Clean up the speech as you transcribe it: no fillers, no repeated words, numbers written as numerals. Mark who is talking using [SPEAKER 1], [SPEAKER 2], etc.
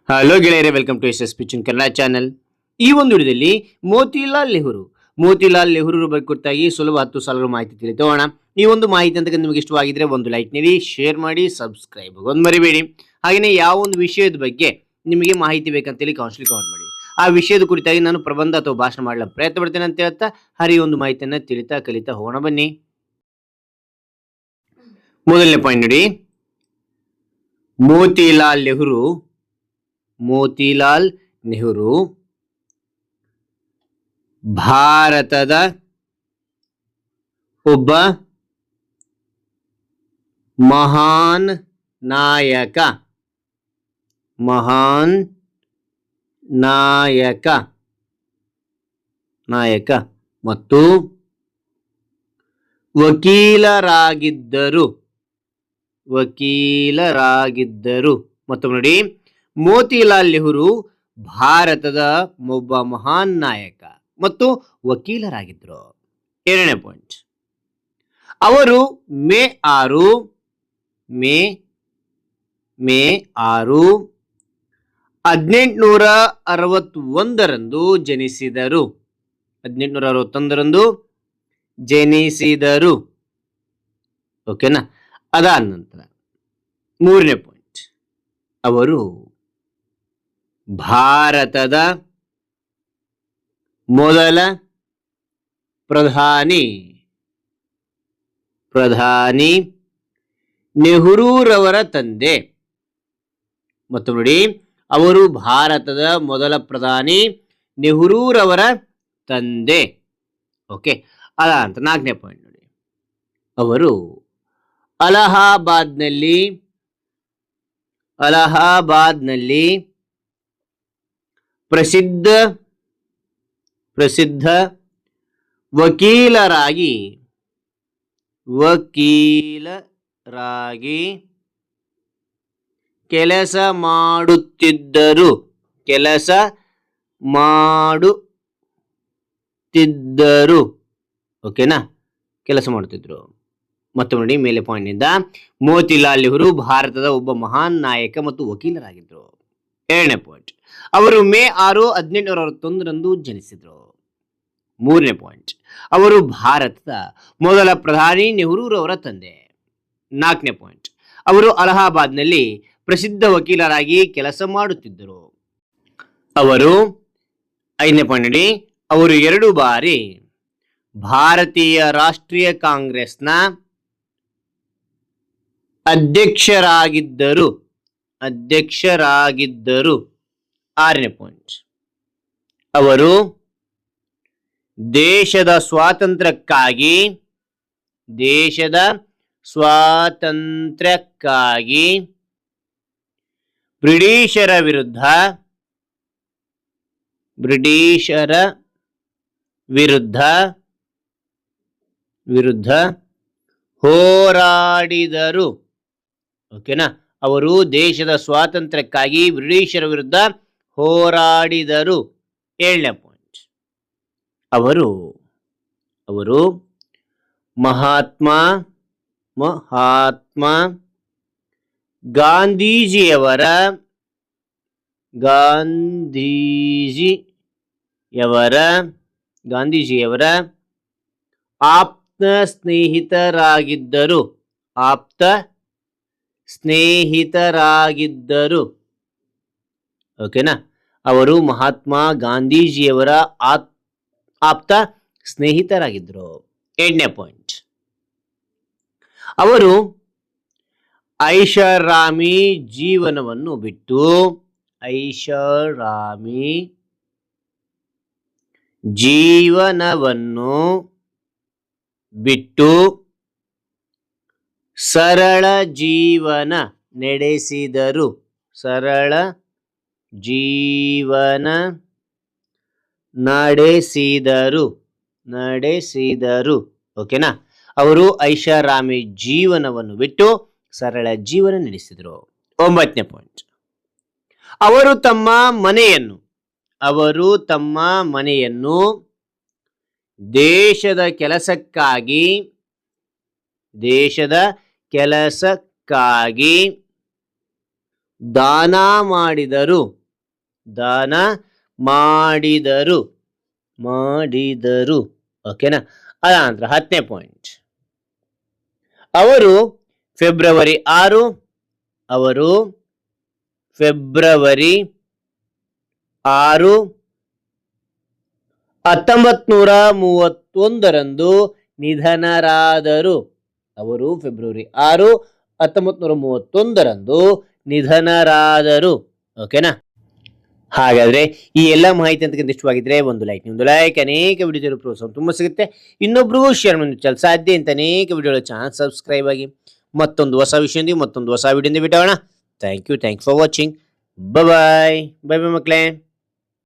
[SPEAKER 1] Hello ಗೆಳೆಯರೇ, welcome to S ಪಿಚಿನ್ Kannada channel. ಈ ಒಂದು ವಿಡಿಯೋದಲ್ಲಿ ಮೋತಿಲಾಲ್ ನೆಹರು ಬಗ್ಗೆ ಕುರಿತಾಗಿ ಸುಲಭ 10 ಸಾಲುಗಳ ಮಾಹಿತಿ ತಿಳಿಯೋಣ. ಈ ಒಂದು ಮಾಹಿತಿ ಅಂತ ನಿಮಗೆ ಇಷ್ಟವಾಗಿದ್ರೆ ಒಂದು ಲೈಕ್ ನೀಡಿ, ಶೇರ್ ಮಾಡಿ, ಸಬ್ಸ್ಕ್ರೈಬ್ ಒಂದು ಮರಿಬೇಡಿ. ಹಾಗೆಯೇ ಯಾವ ಒಂದು ವಿಷಯದ ಬಗ್ಗೆ ನಿಮಗೆ ಮಾಹಿತಿ ಬೇಕಂತೇಳಿ ಕಮೆಂಟ್ ಮಾಡಿ. ಆ ವಿಷಯದ ಕುರಿತಾಗಿ ನಾನು ಪ್ರಬಂಧ ಅಥವಾ ಭಾಷಣ ಮಾಡಲು ಪ್ರಯತ್ನ ಪಡ್ತೇನೆ ಅಂತ ಹೇಳ್ತಾ ಹರಿ ಒಂದು ಮಾಹಿತಿಯನ್ನು ತಿಳಿತಾ ಕಲಿತಾ ಹೋಗೋಣ ಬನ್ನಿ. ಮೊದಲನೇ ಪಾಯಿಂಟ್ ನೋಡಿ, ಮೋತಿಲಾಲ್ ನೆಹರು ಭಾರತದ ಒಬ್ಬ ಮಹಾನ್ ನಾಯಕ ಮತ್ತು ವಕೀಲರಾಗಿದ್ದರು. ಮತ್ತೊಮ್ಮೆ ನೋಡಿ, ಮೋತಿಲಾಲ್ ನೆಹರು ಭಾರತದ ಒಬ್ಬ ಮಹಾನ್ ನಾಯಕ ಮತ್ತು ವಕೀಲರಾಗಿದ್ದರು. ಎರಡನೇ ಪಾಯಿಂಟ್, ಅವರು ಮೇ 6 1861ರಂದು ಜನಿಸಿದರು. ಓಕೆನಾ. ಅದಾದ ನಂತರ ಮೂರನೇ ಪಾಯಿಂಟ್, ಅವರು ಭಾರತದ ಮೊದಲ ಪ್ರಧಾನಿ ನೆಹರೂರವರ ತಂದೆ. ಮತ್ತು ನೋಡಿ, ಅವರು ಭಾರತದ ಮೊದಲ ಪ್ರಧಾನಿ ನೆಹರೂರವರ ತಂದೆ. ಓಕೆ. ಅದಂತ ನಾಲ್ಕನೇ ಪಾಯಿಂಟ್ ನೋಡಿ, ಅವರು ಅಲಹಾಬಾದ್ನಲ್ಲಿ ಪ್ರಸಿದ್ಧ ವಕೀಲರಾಗಿ ಕೆಲಸ ಮಾಡುತ್ತಿದ್ದರು. ಓಕೆನಾ, ಕೆಲಸ ಮಾಡುತ್ತಿದ್ದರು. ಮತ್ತು ನೋಡಿ, ಮೇಲೆ ಪಾಯಿಂಟ್ ನಿಂದ ಮೋತಿಲಾಲ್ ನೆಹರು ಭಾರತದ ಒಬ್ಬ ಮಹಾನ್ ನಾಯಕ ಮತ್ತು ವಕೀಲರಾಗಿದ್ದರು. ಎರಡನೇ ಪಾಯಿಂಟ್, ಅವರು ಮೇ 6, 1861ರಂದು ಜನಿಸಿದರು. ಮೂರನೇ ಪಾಯಿಂಟ್, ಅವರು ಭಾರತದ ಮೊದಲ ಪ್ರಧಾನಿ ನೆಹರೂರವರ ತಂದೆ. ನಾಲ್ಕನೇ ಪಾಯಿಂಟ್, ಅವರು ಅಲಹಾಬಾದ್ನಲ್ಲಿ ಪ್ರಸಿದ್ಧ ವಕೀಲರಾಗಿ ಕೆಲಸ ಮಾಡುತ್ತಿದ್ದರು. ಐದನೇ ಪಾಯಿಂಟ್ ನೋಡಿ, ಅವರು 2 ಬಾರಿ ಭಾರತೀಯ ರಾಷ್ಟ್ರೀಯ ಕಾಂಗ್ರೆಸ್ನ ಅಧ್ಯಕ್ಷರಾಗಿದ್ದರು. ಆರನೇ ಪಾಯಿಂಟ್, ಅವರು ದೇಶದ ಸ್ವಾತಂತ್ರ್ಯಕ್ಕಾಗಿ ಬ್ರಿಟಿಷರ ವಿರುದ್ಧ ಹೋರಾಡಿದರು. ಓಕೆನಾ, ಅವರು ದೇಶದ ಸ್ವಾತಂತ್ರ್ಯಕ್ಕಾಗಿ ಬ್ರಿಟಿಷರ ವಿರುದ್ಧ ಹೋರಾಡಿದರು. ಏಳನೇ ಪಾಯಿಂಟ್, ಅವರು ಮಹಾತ್ಮ ಗಾಂಧೀಜಿಯವರ ಆಪ್ತ ಸ್ನೇಹಿತರಾಗಿದ್ದರು. ಓಕೆನಾ, ಅವರು ಮಹಾತ್ಮ ಗಾಂಧೀಜಿಯವರ ಆಪ್ತ ಸ್ನೇಹಿತರಾಗಿದ್ದರು. 8ನೇ ಪಾಯಿಂಟ್, ಅವರು ಐಷಾರಾಮಿ ಜೀವನವನ್ನು ಬಿಟ್ಟು ಸರಳ ಜೀವನ ನಡೆಸಿದರು. ಓಕೆನಾ, ಅವರು ಐಷಾರಾಮಿ ಜೀವನವನ್ನು ಬಿಟ್ಟು ಸರಳ ಜೀವನ ನಡೆಸಿದರು. 9ನೇ ಪಾಯಿಂಟ್, ಅವರು ತಮ್ಮ ಮನೆಯನ್ನು ದೇಶದ ಕೆಲಸಕ್ಕಾಗಿ ದಾನ ಮಾಡಿದರು. ದಾನ ಮಾಡಿದರು ಮಾಡಿದರು ಓಕೆನಾ. ಅದಾನಂತರ 10ನೇ ಪಾಯಿಂಟ್, ಅವರು ಫೆಬ್ರವರಿ 6 ಅವರು ಫೆಬ್ರವರಿ 6 1931ರಂದು ನಿಧನರಾದರು. ಅವರು ಫೆಬ್ರವರಿ 6 1931ರಂದು ನಿಧನರಾದರು ಓಕೆನಾ. ಹಾಗಾದ್ರೆ ಈ ಎಲ್ಲ ಮಾಹಿತಿ ಅಂತಕ್ಕಂಥ ಇಷ್ಟವಾಗಿದ್ರೆ ಒಂದು ಲೈಕ್, ಅನೇಕ ವಿಡಿಯೋಗಳು ಪ್ರೋತ್ಸಾಹ ತುಂಬ ಸಿಗುತ್ತೆ. ಇನ್ನೊಬ್ರಿಗೂ ಶೇರ್ ಮಾಡಿ ಸಾಧ್ಯ ಅಂತ ಅನೇಕ ವಿಡಿಯೋಗಳ ಚಾನಲ್ ಸಬ್ಸ್ಕ್ರೈಬ್ ಆಗಿ. ಮತ್ತೊಂದು ಹೊಸ ವಿಷಯದಿಂದ ಮತ್ತೊಂದು ಹೊಸ ವಿಡಿಯೋದಿಂದ ಬಿಟ್ಟೋಣ. Thank you for watching. Bye ಮಕ್ಕಳೇ.